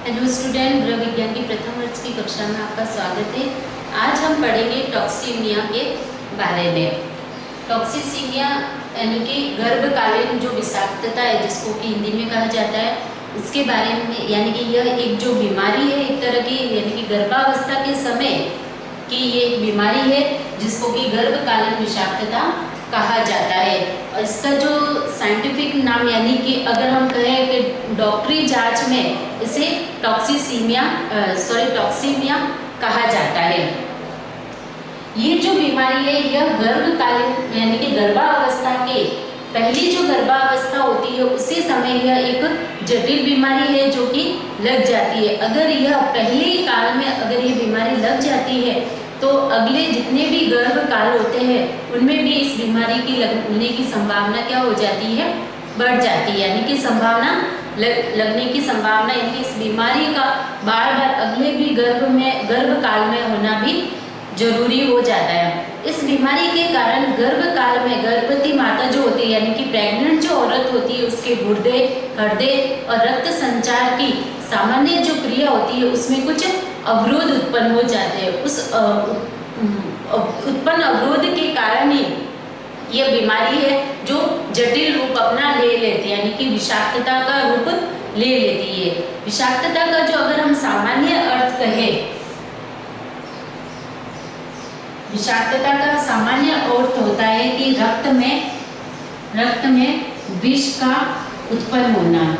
Hello student, गृह विज्ञान की प्रथम वर्ष की कक्षा में आपका स्वागत है। आज हम पढ़ेंगे टॉक्सीमिया के बारे में। टॉक्सीसीमिया यानी कि गर्भकालीन जो विषाक्तता है, जिसको कि हिंदी में कहा जाता है, उसके बारे में, यानी कि यह एक जो बीमारी है, एक तरह की, यानी कि गर्भावस्था के समय की ये एक बीमारी है जिसको कि गर्भकालीन विषाक्तता कहा जाता है। और इसका जो साइंटिफिक नाम, यानी कि अगर हम कहें कि डॉक्टरी जांच में इसे टॉक्सीमिया कहा जाता है। ये जो बीमारी है यह गर्भकालीन यानी कि गर्भावस्था के पहली जो गर्भावस्था होती है उसी समय यह एक जटिल बीमारी है जो कि लग जाती है। अगर यह पहले काल में अगर ये बीमारी लग जाती है तो अगले जितने भी गर्भकाल होते हैं उनमें भी इस बीमारी की लगने की संभावना क्या हो जाती है, बढ़ जाती है। यानी कि संभावना लगने की संभावना, यानी कि इस बीमारी का बार बार अगले भी गर्भकाल में होना भी जरूरी हो जाता है। इस बीमारी के कारण गर्भकाल में गर्भवती माता जो होती है, यानी कि प्रेग्नेंट जो औरत होती है, उसके गुर्दे, हृदय और रक्त संचार की सामान्य जो क्रिया होती है उसमें कुछ अवरोध उत्पन्न हो जाते हैं। उस उत्पन्न अवरोध के कारण ही यह बीमारी है जो जटिल रूप अपना ले लेती है, यानी कि विषाक्तता का रूप ले लेती है। विषाक्तता का जो अगर हम सामान्य अर्थ कहें, विषाक्तता का सामान्य अर्थ होता है कि रक्त में विष का उत्पन्न होना।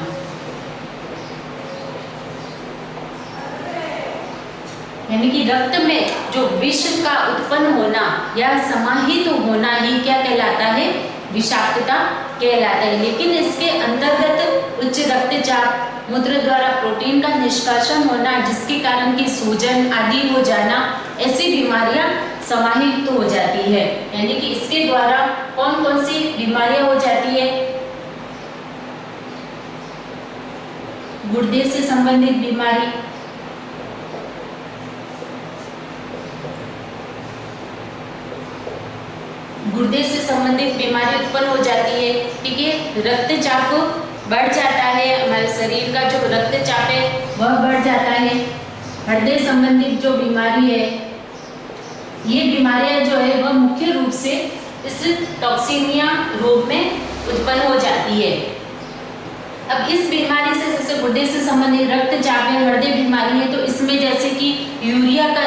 यानी कि रक्त में जो विष का उत्पन्न होना या समाहित होना ही क्या कहलाता है, विषाक्तता कहलाता है। लेकिन इसके अंतर्गत उच्च रक्तचाप, मूत्र द्वारा प्रोटीन का निष्कासन होना जिसके कारण की सूजन आदि हो जाना, ऐसी बीमारियां समाहित हो जाती है। यानी कि इसके द्वारा कौन कौन सी बीमारियां हो जाती है, गुर्दे से संबंधित बीमारी, गुर्दे से संबंधित बीमारी उत्पन्न हो जाती है। ठीक है, रक्तचाप बढ़ जाता है, हमारे शरीर का जो रक्तचाप है वह बढ़ जाता है। हृदय संबंधित जो बीमारी है, ये बीमारियां जो है वह मुख्य रूप से इस टॉक्सीमिया रोग में उत्पन्न हो जाती है। अब इस बीमारी से, जैसे गुर्दे से संबंधित रक्तचाप है, हृदय बीमारी है, तो इसमें जैसे कि यूरिया का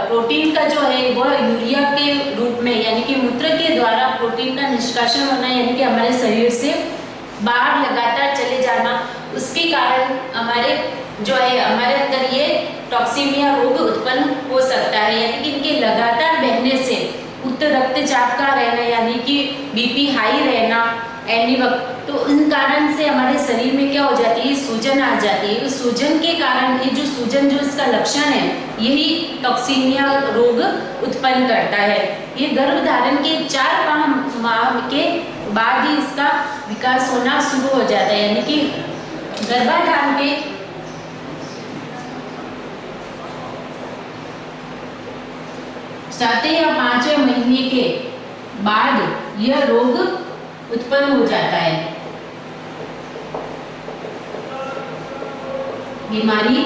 प्रोटीन का जो है वह यूरिया के रूप में, यानी कि मूत्र के द्वारा प्रोटीन का निष्कासन होना, यानी कि हमारे शरीर से बाहर लगातार चले जाना, उसके कारण हमारे जो है हमारे अंदर ये टॉक्सीमिया रोग उत्पन्न हो सकता है। यानी कि इनके लगातार बहने से उच्च रक्तचाप का रहना, यानी कि बीपी हाई रहना एनी वक्त, तो इन कारण से हमारे शरीर में क्या हो जाती है, सूजन आ जाती है। उस सूजन के कारण, ये जो सूजन जो इसका लक्षण है, यही टॉक्सीमिया रोग उत्पन्न करता है। ये गर्भधारण के 4-5 माह के बाद ही इसका विकास होना शुरू हो जाता है। यानी कि गर्भाधान के 7 या 5वें महीने के बाद यह रोग उत्पन्न हो जाता है, बीमारी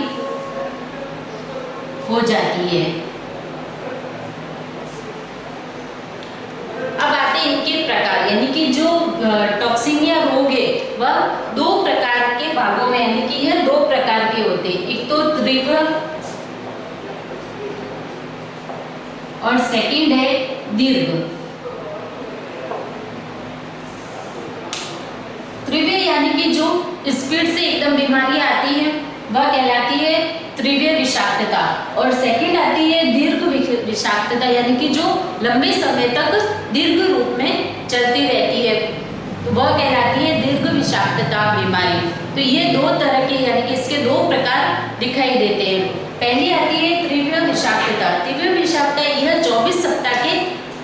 हो जाती है। अब आते हैं इनके प्रकार, यानी कि जो टॉक्सीमिया रोग है वह 2 प्रकार के भागों में, यानी कि यह 2 प्रकार के होते हैं। एक तो तीव्र और सेकंड है दीर्घ। तीव्र यानी कि जो स्पीड से एकदम बीमारी आती है वह कहलाती है तीव्र विषाक्तता, और सेकंड आती है दीर्घ विषाक्तता, यानी कि जो लंबे समय तक दीर्घ रूप में चलती रहती है, तो वह कहलाती है दीर्घ विषाक्तता बीमारी। तो ये 2 तरह के, यानी कि इसके 2 प्रकार दिखाई देते हैं। पहली आती है तीव्र विषाक्तता। तीव्र विषाक्तता यह 24 सप्ताह के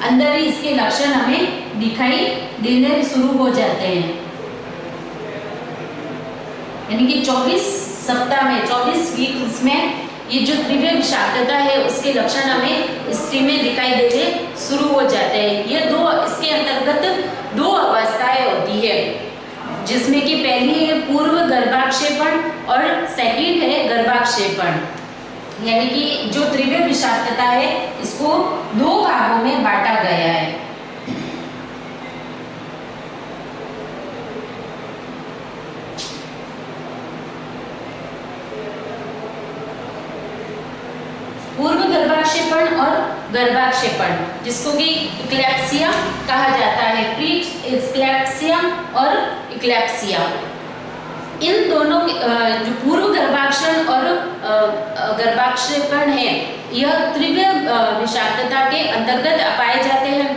अंदर ही इसके लक्षण हमें दिखाई देने शुरू हो जाते हैं। यानी कि 24 सप्ताह में, 24 वीक में ये जो तीव्र विषाक्तता है उसके लक्षण हमें स्त्री में दिखाई देने शुरू हो जाते हैं। ये 2, इसके अंतर्गत 2 अवस्थाएं होती है। जिसमें कि पहली है पूर्व गर्भाक्षेपण और सेकंड है गर्भाक्षेपण। यानी कि जो तीव्र विषाक्तता है इसको दो भागों में बांटा गया है। पूर्व गर्भाक्षेपण और गर्भाक्षेपण, जिसको कि इक्लेप्सिया कहा जाता है, प्री इक्लेप्सिया और इक्लेप्सिया। इन दोनों जो पूर्व गर्भाक्षेपण और गर्भाक्षेपण है यह तीव्र विषाक्तता के अंतर्गत पाए जाते हैं।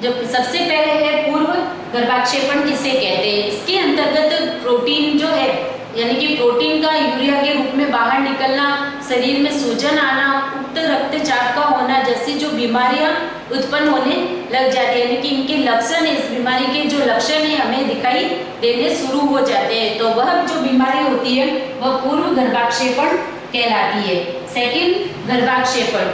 जो सबसे पहले है पूर्व गर्भाक्षेपण किसे कहते हैं, इसके अंतर्गत प्रोटीन जो है यानी कि प्रोटीन का यूरिया के रूप में बाहर निकलना, शरीर में सूजन आना, उक्त रक्तचाप का होना जैसी जो बीमारियां उत्पन्न होने लग जाती है। यानी कि इनके लक्षण है, इस बीमारी के जो लक्षण है हमें दिखाई देने शुरू हो जाते हैं। तो वह जो बीमारी होती है वह पूर्व गर्भाक्षेपण कहलाती है। सेकंड गर्भाक्षेपण,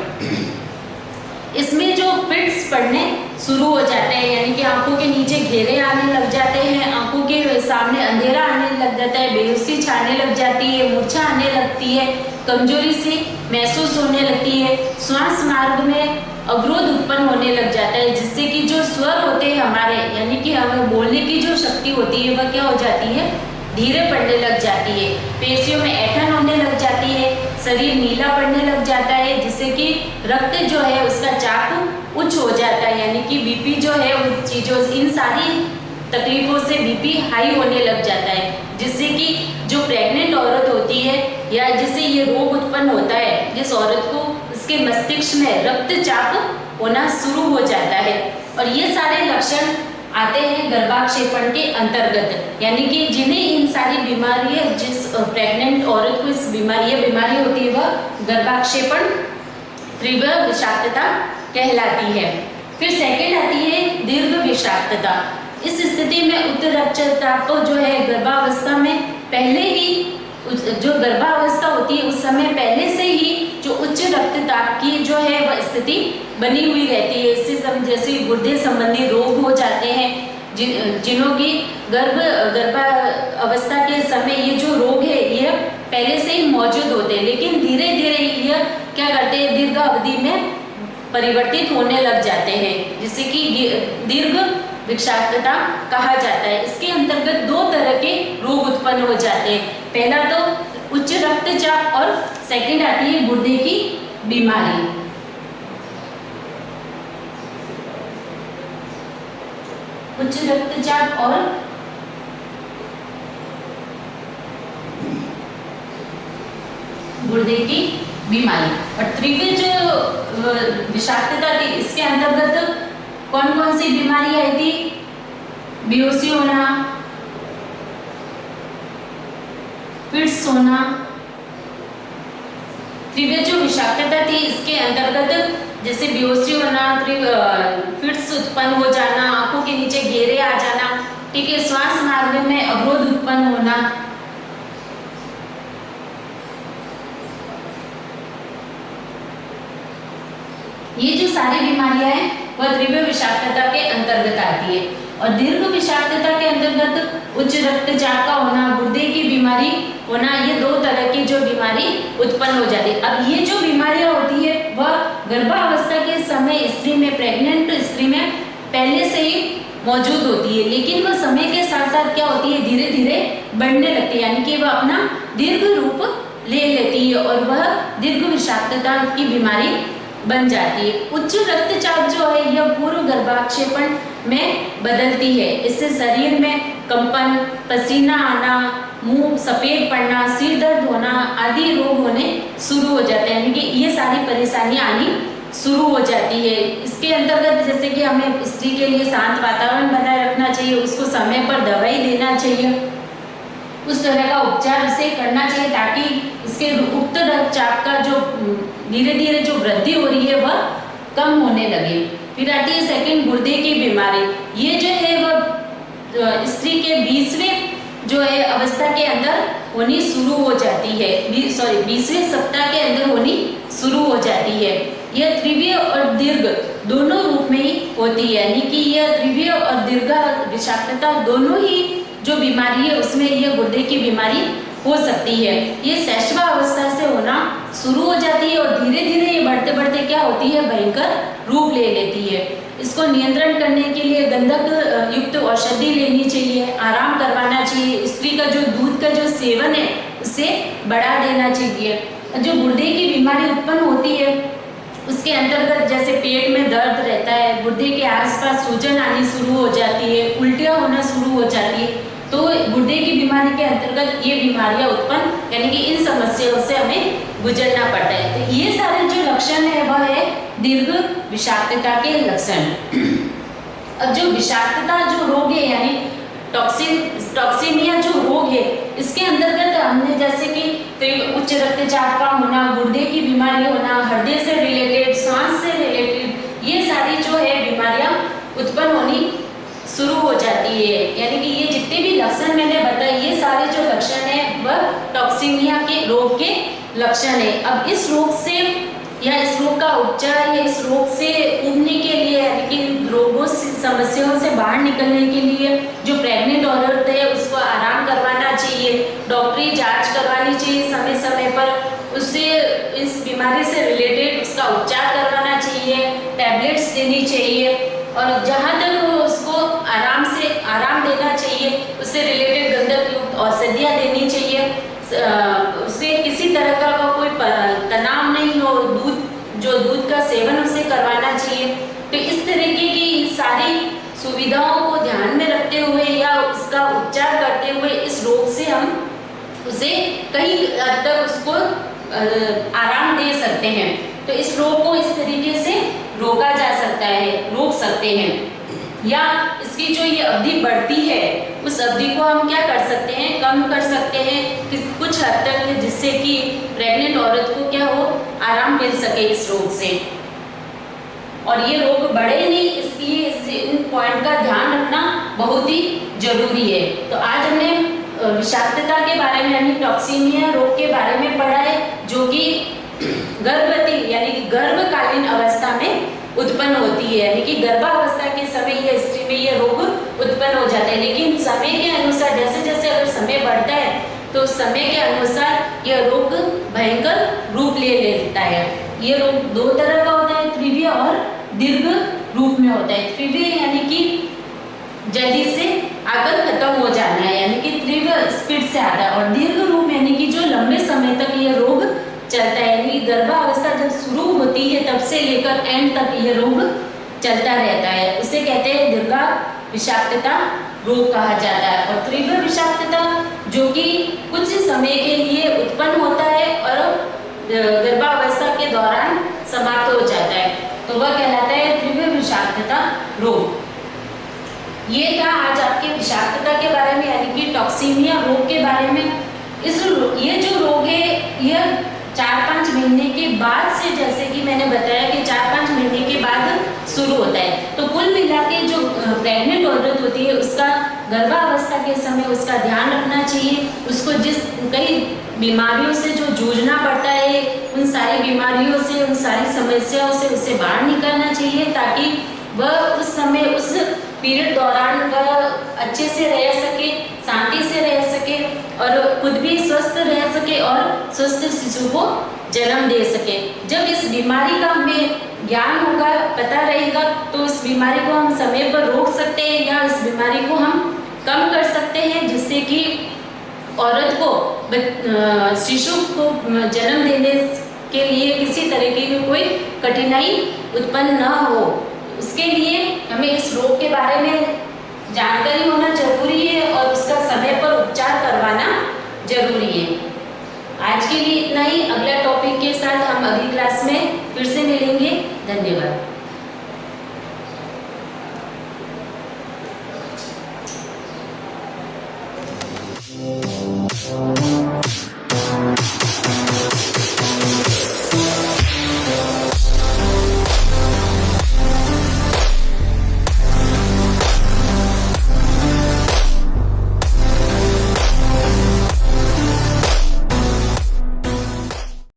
इसमें जो फिट्स पड़ने शुरू हो जाते हैं, यानी कि आंखों के नीचे घेरे आने लग जाते हैं, आंखों के सामने अंधेरा आने लग जाता है, बेहोशी छाने लग जाती है, मूर्छा आने लगती है, कमजोरी सी महसूस होने लगती है, श्वास मार्ग में अवरोध उत्पन्न होने लग जाता है, जिससे कि जो स्वर होते हैं हमारे यानी कि हमें बोलने की जो शक्ति होती है वह क्या हो जाती है, धीरे पड़ने लग जाती है, पेशियों में ऐंठन होने लग जाती है, शरीर नीला पड़ने लग जाता है, जिससे कि रक्त जो है उसका चाप उच्च हो जाता है, यानी कि बीपी जो है उन चीजों इन सारी तकलीफों से बीपी हाई होने लग जाता है, जिससे कि जो प्रेग्नेंट औरत होती है या जिसे ये रोग उत्पन्न होता है, जिस औरत को उसके मस्तिष्क में रक्तचाप होना शुरू हो जाता है। और ये सारे लक्षण आते हैं गर्भाक्षेपण के अंतर्गत, यानी कि जिन्हें इन सारी बीमारियां, जिस प्रेग्नेंट औरत को इस बीमारी होती है वह गर्भाक्षेपण तीव्र विषाक्तता कहलाती है। फिर सेकंड आती है दीर्घ विषाक्तता। इस स्थिति में उच्च रक्तचाप जो है गर्भावस्था में पहले ही, जो गर्भावस्था होती है उस समय पहले से ही जो उच्च रक्तचाप की जो है वह स्थिति बनी हुई रहती है। इससे जैसे गुर्दे संबंधी रोग हो जाते हैं, जिन्हों की गर्भावस्था के समय ये जो रोग है ये पहले से ही मौजूद होते हैं, लेकिन धीरे धीरे ये क्या करते हैं, दीर्घ अवधि में परिवर्तित होने लग जाते हैं, जिससे कि दीर्घ विषाक्तता कहा जाता है। इसके अंतर्गत दो तरह के रोग उत्पन्न हो जाते हैं। पहला तो उच्च रक्तचाप और सेकंड आती है गुर्दे की बीमारी। उच्च रक्तचाप और गुर्दे की बीमारी। और तीव्र जो विषाक्तता थी इसके अंतर्गत कौन कौन सी बीमारी आई थी, बेहोशी होना, फिट्स होना। तीव्र जो विषाक्तता थी इसके अंतर्गत जैसे बेहोशी होना, फिट्स उत्पन्न हो जाना, आंखों के नीचे घेरे आ जाना, ठीक है, श्वास मार्ग में अवरोध उत्पन्न होना, ये जो सारी बीमारियां हैं वह तीव्र विषाक्तता के अंतर्गत आती है। और दीर्घ विषाक्तता के अंतर्गत उच्च रक्तचाप का होना, गुर्दे की बीमारी होना, ये दो तरह की जो बीमारी उत्पन्न हो जाती है। अब ये जो बीमारियां होती है वह गर्भावस्था के समय स्त्री में, प्रेग्नेंट स्त्री में पहले से ही मौजूद होती है, लेकिन वह समय के साथ साथ क्या होती है, धीरे धीरे बढ़ने लगती है, यानी कि वह अपना दीर्घ रूप ले लेती है और वह दीर्घ विषाक्तता की बीमारी बन जाती है। उच्च रक्तचाप जो है यह पूर्व गर्भाक्षेपण में बदलती है। इससे शरीर में कंपन, पसीना आना, मुंह सफेद पड़ना, सिर दर्द होना आदि रोग होने शुरू हो जाते हैं, यानी कि ये सारी परेशानियां आनी शुरू हो जाती है। इसके अंतर्गत जैसे कि हमें स्त्री के लिए शांत वातावरण बनाए रखना चाहिए, उसको समय पर दवाई देना चाहिए, उस तरह का उपचार उसे करना चाहिए ताकि इसके उक्त रक्तचाप का जो धीरे धीरे जो वृद्धि हो रही है वह कम होने लगे। फिर आती है सेकंड गुर्दे की बीमारी। ये जो है वह स्त्री के 20वें जो है अवस्था के अंदर होनी शुरू हो जाती है, 20वें सप्ताह के अंदर होनी शुरू हो जाती है। यह तीव्र और दीर्घ दोनों रूप में ही होती है, यानी कि यह तीव्र और दीर्घ विषाक्तता दोनों ही जो बीमारी है उसमें यह गुर्दे की बीमारी हो सकती है। ये शैशवा अवस्था से होना शुरू हो जाती है और धीरे धीरे ये बढ़ते बढ़ते क्या होती है, भयंकर रूप ले लेती है। इसको नियंत्रण करने के लिए गंधक युक्त औषधि लेनी चाहिए, आराम करवाना चाहिए, स्त्री का जो दूध का जो सेवन है उसे बढ़ा देना चाहिए। जो गुर्दे की बीमारी उत्पन्न होती है उसके अंतर्गत जैसे पेट में दर्द रहता है, गुर्दे के आसपास सूजन आनी शुरू हो जाती है, उल्टियाँ होना शुरू हो जाती है, तो गुर्दे की बीमारी के अंतर्गत ये बीमारियां उत्पन्न यानी कि इन समस्याओं से हमें गुजरना पड़ता है। तो ये सारे जो लक्षण है वह है दीर्घ विषाक्तता के लक्षण। अब जो विषाक्तता जो रोग है यानी टॉक्सीमिया जो रोग है, इसके अंतर्गत हमने जैसे कि उच्च रक्तचाप का होना, गुर्दे की बीमारी होना, हृदय से रिलेटेड, सांस से रिलेटेड, ये सारी जो है बीमारियां उत्पन्न होनी शुरू हो जाती है। यानी कि ये जितने भी लक्षण मैंने बताए ये सारे जो लक्षण है वह टॉक्सीमिया के रोग के लक्षण है। अब इस रोग से या इस रोग का उपचार या इस रोग से उबरने के लिए यानी कि रोगों से समस्याओं से बाहर निकलने के लिए जो प्रेग्नेंट औरत है उसको आराम करवाना चाहिए, डॉक्टरी जांच करवानी चाहिए समय समय पर, उससे इस बीमारी से रिलेटेड उसका उपचार करवाना चाहिए, टैबलेट्स देनी चाहिए और जहाँ तक उसको आराम देना चाहिए उससे रिलेटेड गंधक युक्त औषधियाँ देनी चाहिए, उसे किसी तरह का कोई तनाव नहीं हो, दूध का सेवन उसे करवाना चाहिए। तो इस तरीके की सारी सुविधाओं को ध्यान में रखते हुए या उसका उपचार करते हुए इस रोग से हम उसे कई हद तक उसको आराम दे सकते हैं। तो इस रोग को इस तरीके से रोका जा सकता है, रोक सकते हैं, या इसकी जो ये अवधि बढ़ती है उस अवधि को हम क्या कर सकते हैं, कम कर सकते हैं कुछ हद तक, जिससे कि प्रेग्नेंट औरत को क्या हो, आराम मिल सके इस रोग से और ये रोग बढ़े नहीं, इसलिए इन पॉइंट का ध्यान रखना बहुत ही जरूरी है। तो आज हमने विषाक्तता के बारे में यानी टॉक्सीमिया रोग के बारे में पढ़ा है, जो कि गर्भवती यानी कि गर्भकालीन अवस्था में उत्पन्न होती है, यानी कि गर्भावस्था के समय यह स्त्री में यह रोग उत्पन्न हो जाता है। लेकिन समय के अनुसार जैसे जैसे अगर समय बढ़ता है तो समय के अनुसार यह रोग भयंकर रूप ले लेता है। यह रोग दो तरह का होता है, तीव्र और दीर्घ रूप में होता है। तीव्र यानी कि जल्दी से आकर खत्म हो जाना है, यानी कि तीव्र स्पीड से आता है, और दीर्घ रूप यानी कि जो लंबे समय तक यह रोग चलता है, यानी गर्भावस्था जब शुरू होती है तब से लेकर एंड तक यह रोग चलता रहता है, उसे कहते हैं दीर्घ विषाक्तता रोग कहा जाता है। और तीव्र विषाक्तता जो कि कुछ समय के लिए उत्पन्न होता है और गर्भावस्था के दौरान समाप्त हो जाता है, तो वह कहलाता है तीव्र विषाक्तता रोग। ये था आज आपके विषाक्तता के बारे में यानी कि टॉक्सीमिया रोग के बारे में। ये जो रोग है यह 4-5 महीने के बाद से, जैसे कि मैंने बताया कि 4-5 महीने के बाद शुरू होता है। तो कुल मिला के जो प्रेग्नेंट औरत होती है उसका गर्भावस्था के समय उसका ध्यान रखना चाहिए, उसको जिस कई बीमारियों से जो जूझना पड़ता है उन सारी बीमारियों से, उन सारी समस्याओं से उसे बाहर निकलना चाहिए, ताकि वह उस समय उस पीरियड दौरान वह अच्छे से रह सके, शांति से रह सके और खुद भी स्वस्थ रह सके और स्वस्थ शिशु को जन्म दे सके। जब इस बीमारी का हमें ज्ञान होगा, पता रहेगा, तो इस बीमारी को हम समय पर रोक सकते हैं या इस बीमारी को हम कम कर सकते हैं, जिससे कि औरत को शिशु को जन्म देने के लिए किसी तरीके की कोई कठिनाई उत्पन्न न हो। उसके लिए हमें इस रोग के बारे में जानकारी होना जरूरी है और उसका समय पर उपचार करवाना जरूरी है। आज के लिए इतना ही। अगला टॉपिक के साथ हम अगली क्लास में फिर से मिलेंगे। धन्यवाद।